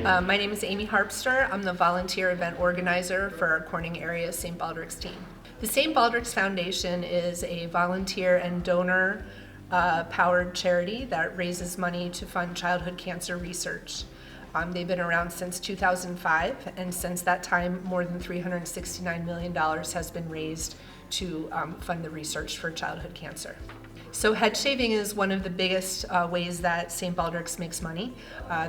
My name is Amy Harpster. I'm the volunteer event organizer for our Corning area St. Baldrick's team. The St. Baldrick's Foundation is a volunteer and donor powered charity that raises money to fund childhood cancer research. They've been around since 2005, and since that time, more than $369 million has been raised to fund the research for childhood cancer. So head shaving is one of the biggest ways that St. Baldrick's makes money.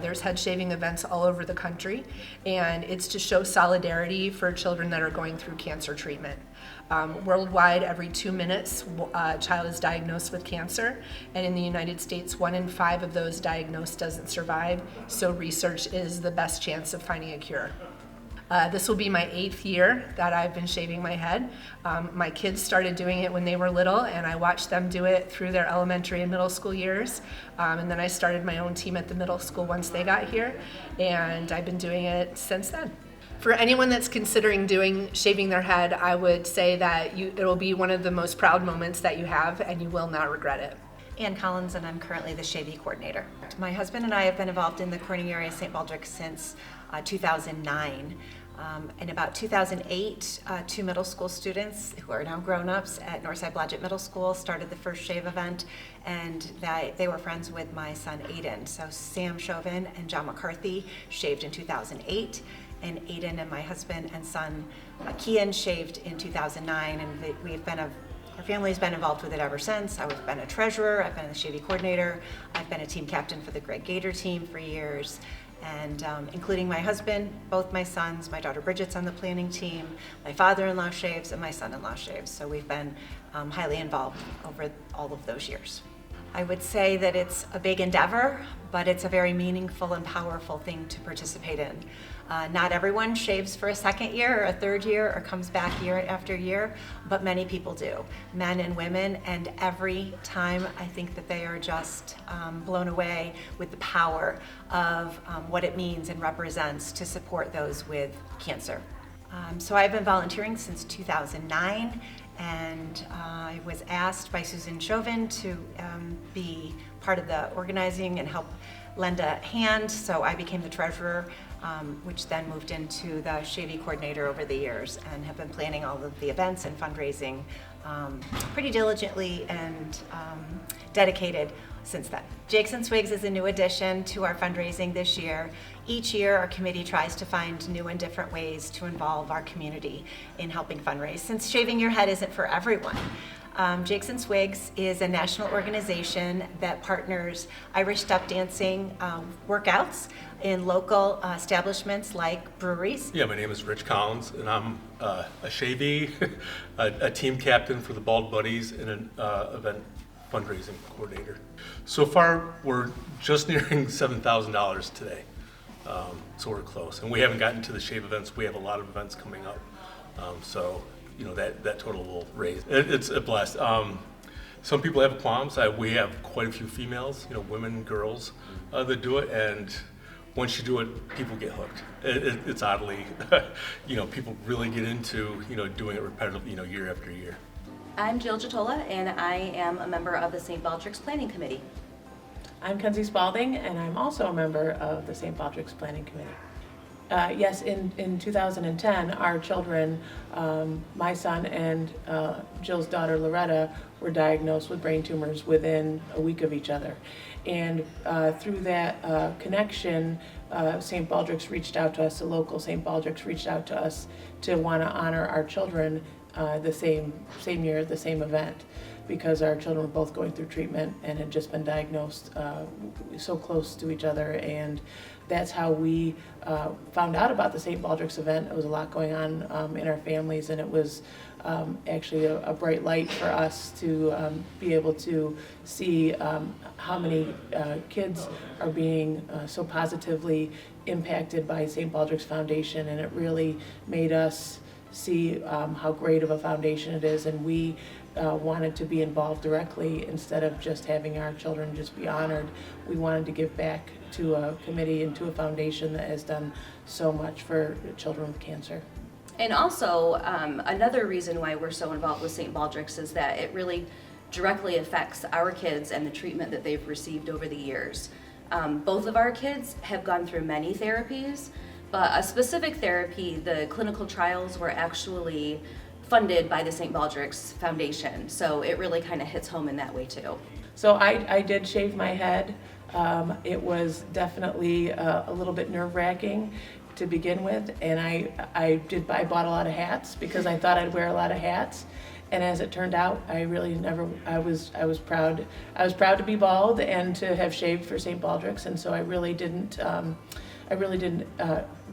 There's head shaving events all over the country, and it's to show solidarity for children that are going through cancer treatment. Worldwide, every 2 minutes, a child is diagnosed with cancer, and in the United States, 1 in 5 of those diagnosed doesn't survive, so research is the best chance of finding a cure. This will be my 8th year that I've been shaving my head. My kids started doing it when they were little, and I watched them do it through their elementary and middle school years. And then I started my own team at the middle school once they got here, and I've been doing it since then. For anyone that's considering shaving their head, I would say that it'll be one of the most proud moments that you have, and you will not regret it. Ann Collins, and I'm currently the shaving coordinator. My husband and I have been involved in the Corning area St. Baldrick since 2009. In about 2008, 2 middle school students who are now grown-ups at Northside Blodgett Middle School started the first shave event, and they were friends with my son Aiden. So Sam Chauvin and John McCarthy shaved in 2008, and Aiden and my husband and son Kian shaved in 2009, and our family's been involved with it ever since. I've been a treasurer, I've been a shaving coordinator, I've been a team captain for the Greg Gator team for years, and including my husband, both my sons, my daughter Bridget's on the planning team, my father-in-law shaves, and my son-in-law shaves. So we've been highly involved over all of those years. I would say that it's a big endeavor, but it's a very meaningful and powerful thing to participate in. Not everyone shaves for a second year or a third year or comes back year after year, but many people do, men and women, and every time I think that they are just blown away with the power of what it means and represents to support those with cancer. So I've been volunteering since 2009, and I was asked by Susan Chauvin to be part of the organizing and help lend a hand, so I became the treasurer, which then moved into the shaving coordinator over the years, and have been planning all of the events and fundraising pretty diligently and dedicated since then. Jakes and Swigs is a new addition to our fundraising this year. Each year, our committee tries to find new and different ways to involve our community in helping fundraise, since shaving your head isn't for everyone. Jakes and Swigs is a national organization that partners Irish step dancing workouts in local establishments like breweries. Yeah, my name is Rich Collins, and I'm a shavee, a team captain for the Bald Buddies, and an event fundraising coordinator. So far, we're just nearing $7,000 today, so we're close. And we haven't gotten to the shave events. We have a lot of events coming up, so that total will raise. It's a blast. Some people have qualms. We have quite a few females, women, girls that do it, and once you do it, people get hooked. It's oddly, people really get into doing it repetitively, year after year. I'm Jill Jatola, and I am a member of the St. Baldrick's Planning Committee. I'm Kenzie Spalding, and I'm also a member of the St. Baldrick's Planning Committee. Yes, in 2010, our children, my son and Jill's daughter Loretta, were diagnosed with brain tumors within a week of each other. And through that connection, St. Baldrick's reached out to us, the local St. Baldrick's reached out to us to want to honor our children the same year, the same event, because our children were both going through treatment and had just been diagnosed so close to each other. And that's how we found out about the St. Baldrick's event. There was a lot going on in our families, and it was actually a bright light for us to be able to see how many kids are being so positively impacted by St. Baldrick's Foundation, and it really made us see how great of a foundation it is, and we wanted to be involved directly instead of just having our children just be honored. We wanted to give back to a committee and to a foundation that has done so much for children with cancer. And also, another reason why we're so involved with St. Baldrick's is that it really directly affects our kids and the treatment that they've received over the years. Both of our kids have gone through many therapies, but a specific therapy, the clinical trials were actually funded by the St. Baldrick's Foundation, so it really kind of hits home in that way too. So I did shave my head. It was definitely a little bit nerve-wracking to begin with, and I bought a lot of hats because I thought I'd wear a lot of hats. And as it turned out, I was proud to be bald and to have shaved for St. Baldrick's, and so I really didn't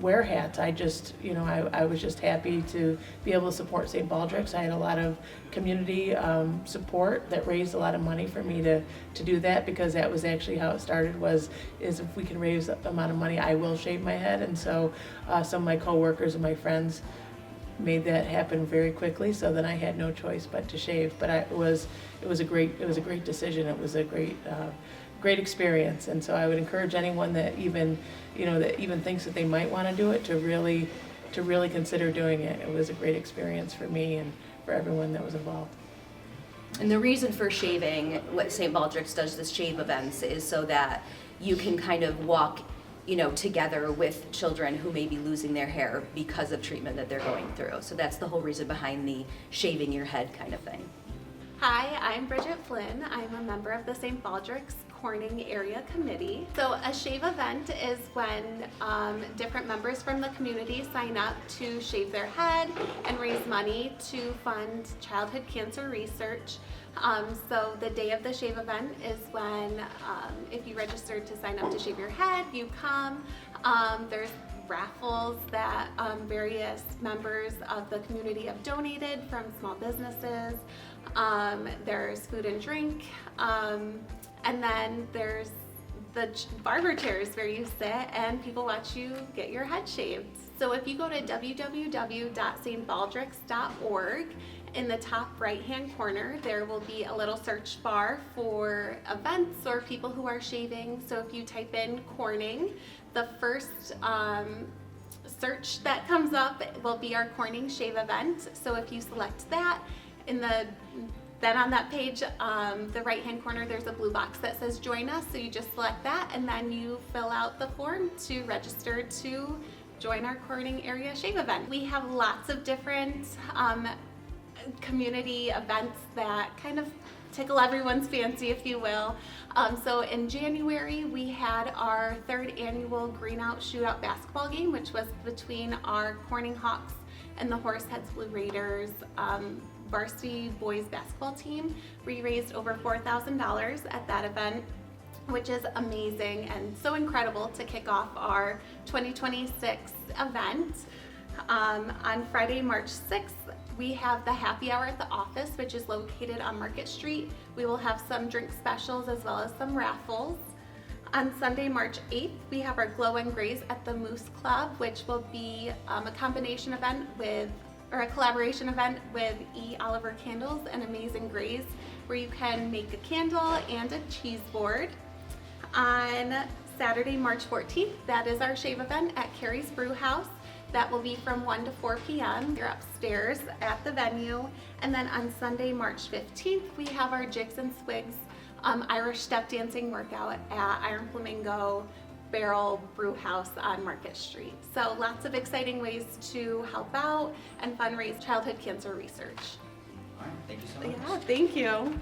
wear hats. I was just happy to be able to support St. Baldrick's. I had a lot of community support that raised a lot of money for me to do that, because that was actually how it started, is if we can raise the amount of money, I will shave my head. And so some of my coworkers and my friends made that happen very quickly, so then I had no choice but to shave. But it was a great decision. It was a great experience, and so I would encourage anyone that even thinks that they might want to do it to really consider doing it. It was a great experience for me and for everyone that was involved. And the reason for shaving, what St. Baldrick's does, this shave events, is so that you can kind of walk together with children who may be losing their hair because of treatment that they're going through. So that's the whole reason behind the shaving your head kind of thing. Hi, I'm Bridget Flynn. I'm a member of the St. Baldrick's Corning Area Committee. So a shave event is when different members from the community sign up to shave their head and raise money to fund childhood cancer research. So the day of the shave event is when, if you registered to sign up to shave your head, you come. There's raffles that various members of the community have donated from small businesses. There's food and drink. And then there's the barber chairs where you sit and people watch you get your head shaved. So if you go to www.stbaldricks.org, in the top right-hand corner, there will be a little search bar for events or people who are shaving. So if you type in Corning, the first search that comes up will be our Corning Shave event. So if you select that, then on that page, the right-hand corner, there's a blue box that says Join Us. So you just select that, and then you fill out the form to register to join our Corning Area Shave event. We have lots of different community events that kind of tickle everyone's fancy, if you will. So in January, we had our 3rd annual Green Out Shootout basketball game, which was between our Corning Hawks and the Horseheads Blue Raiders varsity boys basketball team. We raised over $4,000 at that event, which is amazing and so incredible to kick off our 2026 event. On Friday, March 6th, we have the happy hour at the office, which is located on Market Street. We will have some drink specials as well as some raffles. On Sunday, March 8th, we have our Glow and Graze at the Moose Club, which will be a combination event a collaboration event with E. Oliver Candles and Amazing Graze, where you can make a candle and a cheese board. On Saturday, March 14th, that is our shave event at Carrie's Brew House. That will be from 1 to 4 p.m. You're upstairs at the venue. And then on Sunday, March 15th, we have our Jigs and Swigs Irish step dancing workout at Iron Flamingo Barrel Brew House on Market Street. So lots of exciting ways to help out and fundraise childhood cancer research. All right, thank you so much. Yeah, thank you.